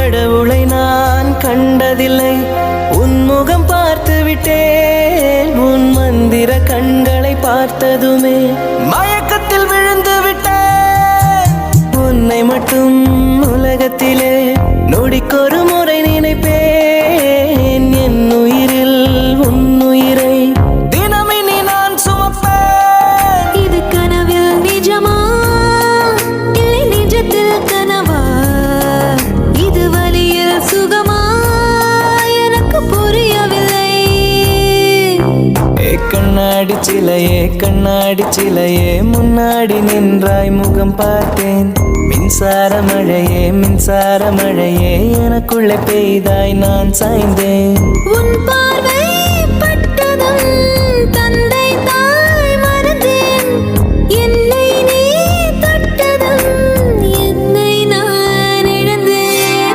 கடவுளை நான் கண்டதில்லை, உன்முகம் பார்த்து விட்டேன். உன் மந்திர கண்களை பார்த்ததுமே மயக்கத்தில் விழுந்து விட்டேன். உன்னை மட்டும் உலகத்திலே நொடிக்கொரு முறை நினைப்பேன். என் உயிரில் உன் உயிரை தினமினி நான் சுமப்பேன். இது கனவில் நிஜமா இல்லை நிஜத்தில் கனவா? இது வலியில் சுகமா? எனக்கு புரியவில்லை. கண்ணாடி சிலையே கண்ணாடி சிலையே முன்னாடி நின்றாய் முகம் பார்த்தேன். மின்சார மழையே எனக்குள்ளே பெய்தாய் நான் சாய்ந்தேன். உன் பார்வை